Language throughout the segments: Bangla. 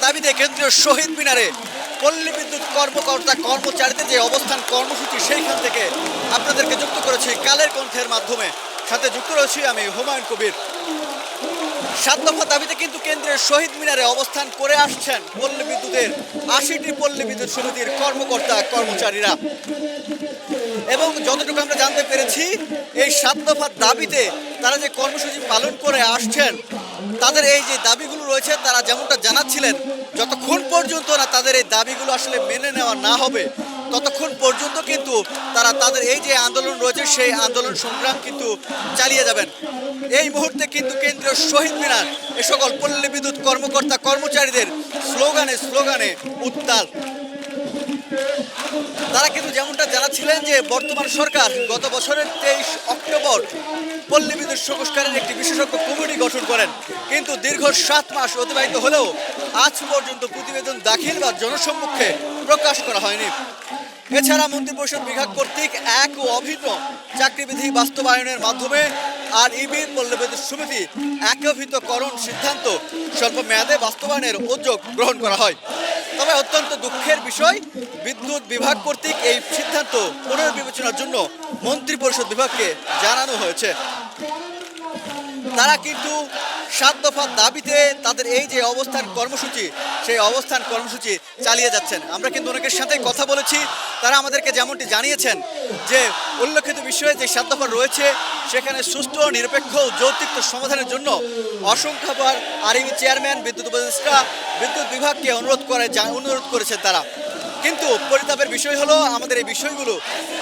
দাবিতে কেন্দ্রীয় শহীদ মিনারে পল্লী বিদ্যুৎ কর্মকর্তা কর্মচারীদের যে অবস্থান কর্মসূচি সেইখান থেকে আপনাদেরকে যুক্ত করেছি কালের কণ্ঠের মাধ্যমে। সাথে যুক্ত রয়েছি আমি হুমায়ুন কবির। 7 দফা দাবিতে কিন্তু কেন্দ্রের শহীদ মিনারে অবস্থান করে আসছেন পল্লী বিদ্যুতের 80টি পল্লী বিদ্যুৎ সমিতির কর্মকর্তা কর্মচারীরা। এবং যতটুকু আমরা জানতে পেরেছি এই 7 দফা দাবিতে তারা যে কর্মসূচি পালন করে আসছেন, তাদের এই যে দাবিগুলো রয়েছে তারা যেমনটা জানাচ্ছিলেন, যতক্ষণ পর্যন্ত না তাদের এই দাবিগুলো আসলে মেনে নেওয়া না হবে ততক্ষণ পর্যন্ত কিন্তু তারা তাদের এই যে আন্দোলন রয়েছে সেই আন্দোলন সংগ্রাম কিন্তু চালিয়ে যাবেন। এই মুহূর্তে কিন্তু কেন্দ্রীয় শহীদ মিনার এ সকল পল্লী বিদ্যুৎ কর্মকর্তা কর্মচারীদের স্লোগানে উত্তাল। তারা কিন্তু যেমনটা জানাচ্ছিলেন যে বর্তমান সরকার গত বছরের 23 অক্টোবর পল্লী বিদ্যুৎ সংস্কারের একটি বিশেষজ্ঞ কমিটি গঠন করেন, কিন্তু দীর্ঘ 7 মাস অতিবাহিত হলেও আজ পর্যন্ত প্রতিবেদন দাখিল বা জনসম্মুখে প্রকাশ করা হয়নি। এছাড়া মন্ত্রিপরিষদ বিভাগ কর্তৃক এক ও অভিন্ন চাকরিবিধি বাস্তবায়নের মাধ্যমে আর ইবি পল্লী বিদ্যুৎ সমিতি একীভূতকরণ সিদ্ধান্ত স্বল্প মেয়াদে বাস্তবায়নের উদ্যোগ গ্রহণ করা হয়। তবে অত্যন্ত দুঃখের বিষয়, বিদ্যুৎ বিভাগ কর্তৃক এই সিদ্ধান্ত পুনর্বিবেচনার জন্য মন্ত্রিপরিষদ বিভাগকে জানানো হয়েছে। তারা কিন্তু 7 দফা দাবিতে তাদের এই যে অবস্থান কর্মসূচি সেই অবস্থান কর্মসূচি চালিয়ে যাচ্ছেন। আমরা কিন্তু অনেকের সাথে কথা বলেছি, তারা আমাদেরকে যেমনটি জানিয়েছেন যে উল্লেখিত বিষয়ে যে 7 দফা রয়েছে সেখানে সুষ্ঠু নিরপেক্ষ যৌক্তিক সমাধানের জন্য অসংখ্যবার আরইবি চেয়ারম্যান, বিদ্যুৎ উপদেষ্টা, বিদ্যুৎ বিভাগকে অনুরোধ করেছেন তারা। কিন্তু পরিতাপের বিষয় হলো আমাদের এই বিষয়গুলো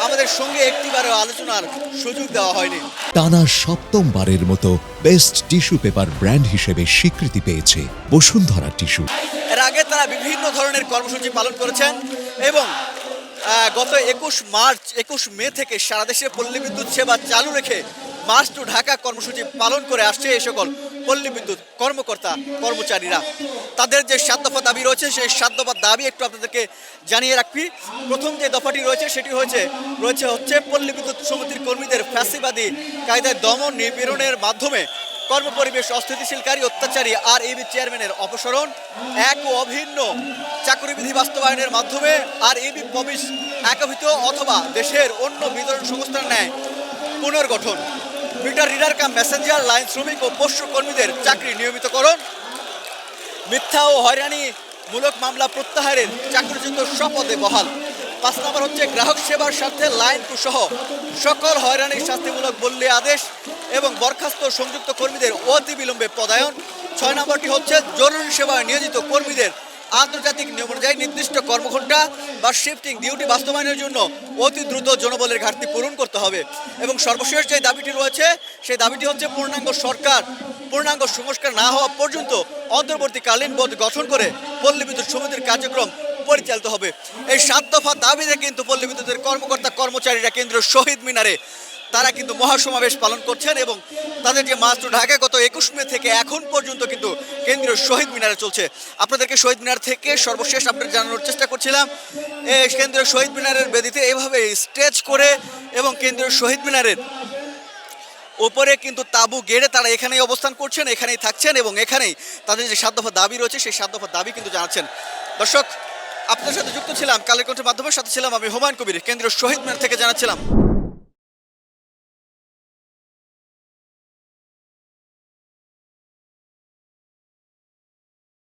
আমাদের সঙ্গে একটিবারও আলোচনার সুযোগ দেওয়া হয়নি। টানা 7মবারের মতো বেস্ট টিস্যু পেপার ব্র্যান্ড হিসেবে স্বীকৃতি পেয়েছে বসুন্ধরা টিস্যু। এর আগে তারা বিভিন্ন ধরনের কর্মসূচি পালন করেছেন এবং গত 21 মে থেকে সারা দেশে পল্লী বিদ্যুৎ সেবা চালু রেখে মার্চ টু ঢাকা কর্মসূচি পালন করে আসছে এই সকল পল্লী বিদ্যুৎ কর্মকর্তা কর্মচারীরা। তাদের যে 7 দফা দাবি রয়েছে সেই 7 দফা দাবি একটু আপনাদেরকে জানিয়ে রাখি। প্রথম যে দফাটি রয়েছে সেটি হচ্ছে পল্লী বিদ্যুৎ সমিতির কর্মীদের ফ্যাসিবাদী কায়দায় দমন নিপীড়নের মাধ্যমে কর্মপরিবেশ অস্থিতিশীলকারী অত্যাচারী আর ইবি চেয়ারম্যানের অপসারণ, এক ও অভিন্ন চাকরিবিধি বাস্তবায়নের মাধ্যমে আর ইবি পবিশ একীভূত অথবা দেশের অন্য বিতরণ সংস্থার ন্যায় পুনর্গঠন, meter reader cum Messenger line শ্রমিক ও পোষ্য কর্মীদের চাকরি নিয়মিতকরণ, মিথ্যা ও হয়রানিমূলক মামলা প্রত্যাহারের চাকরিচ্যুত শপথে বহাল। 5 নম্বর হচ্ছে গ্রাহক সেবার স্বার্থে লাইন টু সহ সকল হয়রানির শাস্তিমূলক বদলি আদেশ এবং বরখাস্ত সংযুক্ত কর্মীদের অতি বিলম্বে পদায়ন। 6 নম্বরটি হচ্ছে জরুরি সেবায় নিয়োজিত কর্মীদের আন্তর্জাতিক নিয়ম অনুযায়ী নির্দিষ্ট কর্মঘণ্টা বা শিফটিং ডিউটি বাস্তবায়নের জন্য অতি দ্রুত জনবলের ঘাটতি পূরণ করতে হবে। এবং সর্বশেষ যে দাবিটি রয়েছে সেই দাবিটি হচ্ছে পূর্ণাঙ্গ সংস্কার না হওয়া পর্যন্ত অন্তর্বর্তীকালীন বোর্ড গঠন করে পল্লী বিদ্যুৎ সমিতির কার্যক্রম পরিচালিত হবে। এই 7 দফা দাবিতে কিন্তু পল্লী বিদ্যুতের কর্মকর্তা কর্মচারীরা কেন্দ্রীয় শহীদ মিনারে তারা কিন্তু মহাসমাবেশ পালন করছেন এবং তাদের যে মার্চ টু ঢাকা গত 21 মে থেকে এখন পর্যন্ত কিন্তু কেন্দ্রীয় শহীদ মিনারে চলছে। আপনাদেরকে শহীদ মিনার থেকে সর্বশেষ আপডেট জানানোর চেষ্টা করছিলাম। কেন্দ্রীয় শহীদ মিনারের বেদিতে এভাবে স্টেজ করে এবং কেন্দ্রীয় শহীদ মিনারের ওপরে কিন্তু তাঁবু গেড়ে তারা এখানেই অবস্থান করছেন, এখানেই থাকছেন এবং এখানেই তাদের যে 7 দফা দাবি রয়েছে সেই 7 দফা দাবি কিন্তু জানাচ্ছেন। দর্শক, আপনাদের সাথে যুক্ত ছিলাম কালের কণ্ঠের মাধ্যমে, সাথে ছিলাম আমি হুমায়ুন কবির। কেন্দ্রীয় শহীদ মিনার থেকে জানাচ্ছিলাম।